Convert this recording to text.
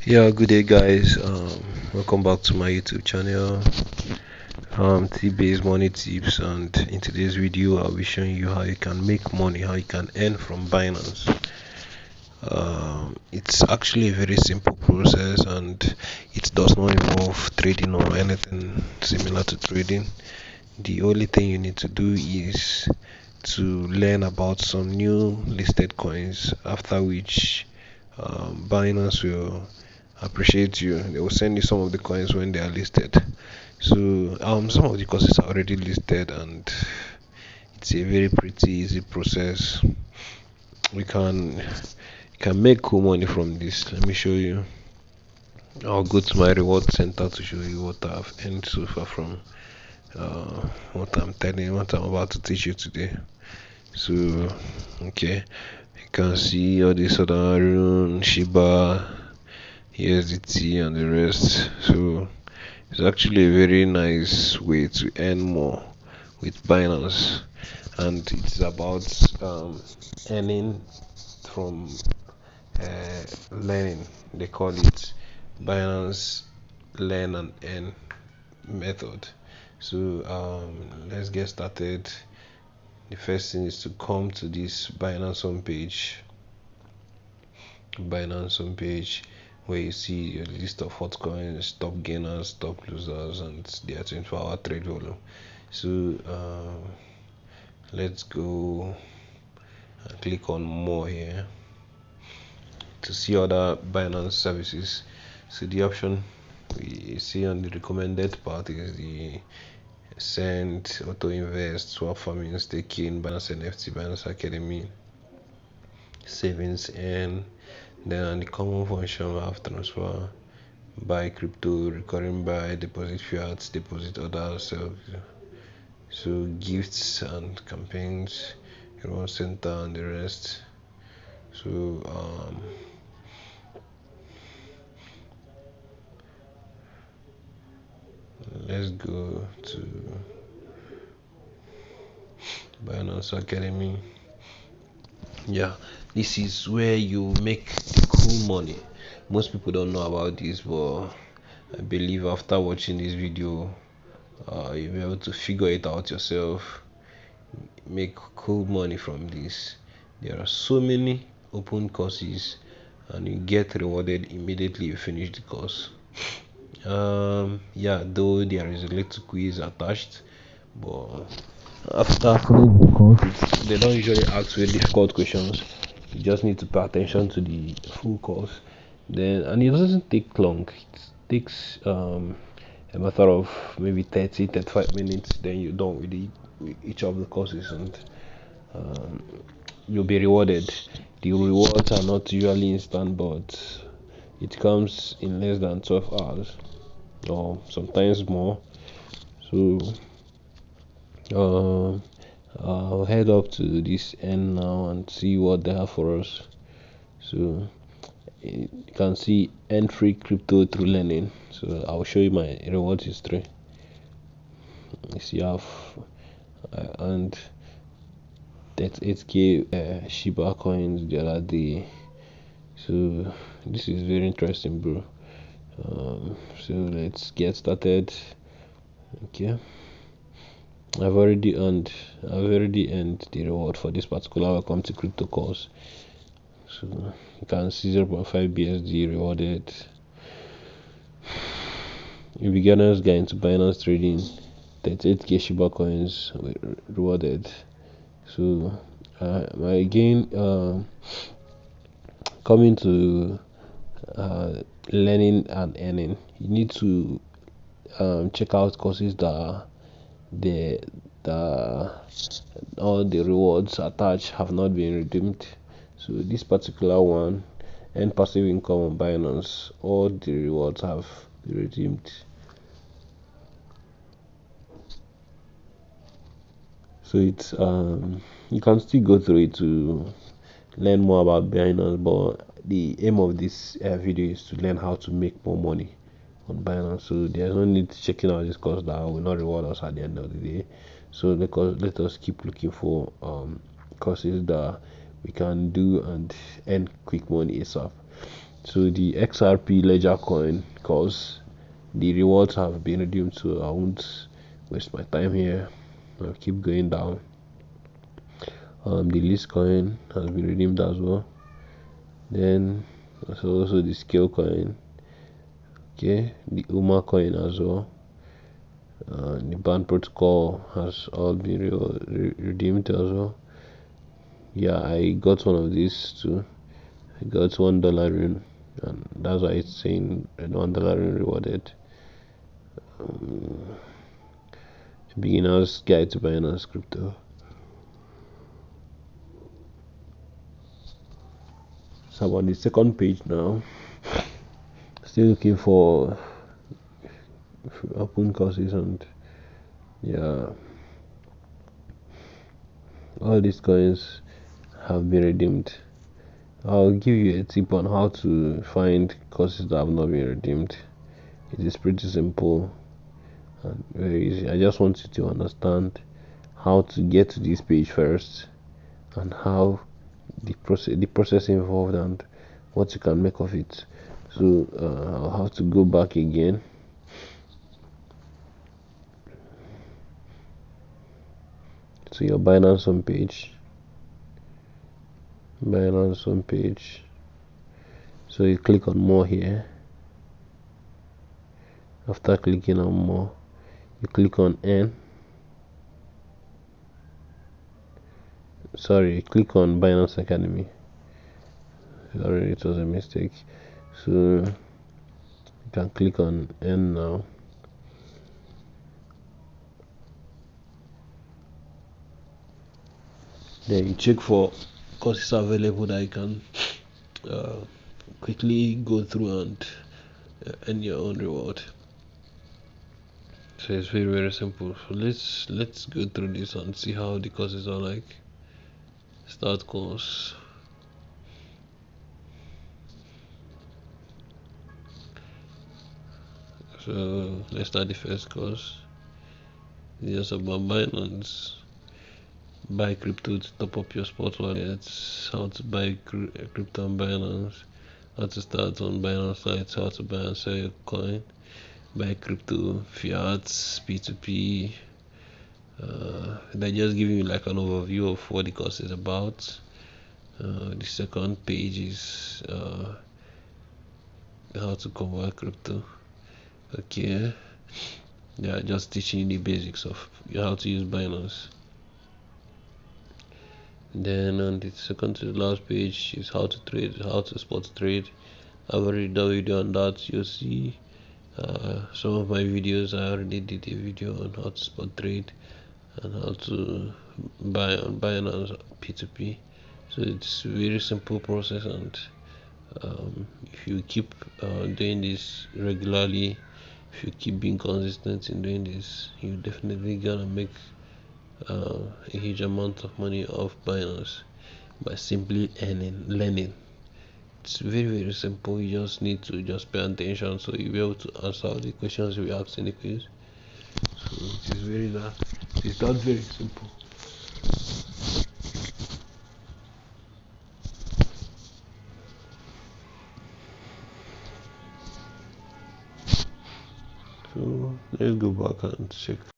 Yeah, good day, guys. Welcome back to my YouTube channel. T-based money tips, and in today's video, I'll be showing you how you can make money, how you can earn from Binance. It's actually a very simple process, and it does not involve trading or anything similar to trading. The only thing you need to do is to learn about some new listed coins, after which Binance will appreciate you. They will send you some of the coins when they are listed. So some of the courses are already listed, and it's a very pretty easy process. We can make cool money from this. Let me show you. I'll go to my reward center to show you what I've earned so far from what I'm about to teach you today. So okay, you can see all this other Rune, Shiba, USDT, and the rest. So it's actually a very nice way to earn more with Binance, and it's about earning from learning. They call it Binance Learn and Earn method. So let's get started. The first thing is to come to this Binance homepage, where you see a list of hot coins, top gainers, top losers, and their 24-hour trade volume. So let's go and click on more here to see other Binance services. So the option we see on the recommended part is the Send, Auto Invest, Swap Farming, Staking, Binance NFT, Binance Academy, Savings, and then the common function we have transfer, buy crypto, recurring buy, deposit fiat, deposit others, so gifts and campaigns, reward center, and the rest. So let's go to Binance Academy. Yeah, this is where you make the cool money. Most people don't know about this, but I believe after watching this video, you'll be able to figure it out yourself. Make cool money from this. There are so many open courses, and you get rewarded immediately you finish the course. Yeah, though there is a little quiz attached, but after finishing the course, they don't usually ask very difficult questions. You just need to pay attention to the full course. And it doesn't take long. It takes a matter of maybe 30-35 minutes. Then you're done with each of the courses, and um, you'll be rewarded. The rewards are not usually instant, but it comes in less than 12 hours or sometimes more. So I'll head up to this end now and see what they have for us. So you can see earn free crypto through learning. So I'll show you my reward history. You see I've earned 38k Shiba coins the other day. So this is very interesting, bro. So let's get started. Okay, I've already earned the reward for this particular welcome to crypto course. So you can see 0.5 BSD rewarded. If beginners get into Binance trading, 38k Shiba coins rewarded. So again, coming to learning and earning, you need to check out courses that all the rewards attached have not been redeemed. So this particular one, and passive income on Binance, all the rewards have been redeemed. So it's you can still go through it to learn more about Binance, but the aim of this video is to learn how to make more money on Binance. So there's no need to checking out this course that will not reward us at the end of the day. So let us keep looking for courses that we can do and earn quick money ASAP. So the XRP ledger coin, because the rewards have been redeemed, so I won't waste my time here. I'll keep going down. The list coin has been redeemed as well. Then also the scale coin, okay, the UMA coin as well. The band protocol has all been redeemed as well. Yeah, I got one of these too. I got $1 in, and that's why it's saying $1 in rewarded. Beginner's guide to Binance crypto. So I'm on the second page now. Still looking for open courses, and yeah, all these coins have been redeemed. I'll give you a tip on how to find courses that have not been redeemed. It is pretty simple and very easy. I just want you to understand how to get to this page first, and how the process involved, and what you can make of it. So I'll have to go back again to your Binance homepage. So you click on more here. After clicking on more, you click on click on Binance Academy. Sorry, it was a mistake. So you can click on N now. Then you check for courses available that you can uh, quickly go through and earn your own reward. So it's very very simple. So let's go through this and see how the courses are like. Start course. So let's start the first course. It's about Binance. Buy crypto to top up your spot wallets. How to buy crypto on Binance. How to start on Binance sites. How to buy and sell your coin. Buy crypto, fiat, P2P. They're just giving you like an overview of what the course is about. The second page is how to convert crypto. Okay, they are just teaching you the basics of how to use Binance. Then on the second to the last page is how to trade, how to spot trade. I've already done a video on that. You'll see some of my videos. I already did a video on how to spot trade and how to buy on Binance P2P. So it's a very simple process, and if you keep doing this regularly, if you keep being consistent in doing this, you're definitely gonna make a huge amount of money off Binance by simply learning. It's very very simple. You just need to just pay attention, so you'll be able to answer all the questions we asked in the quiz. So it's that very simple. So let's go back and check.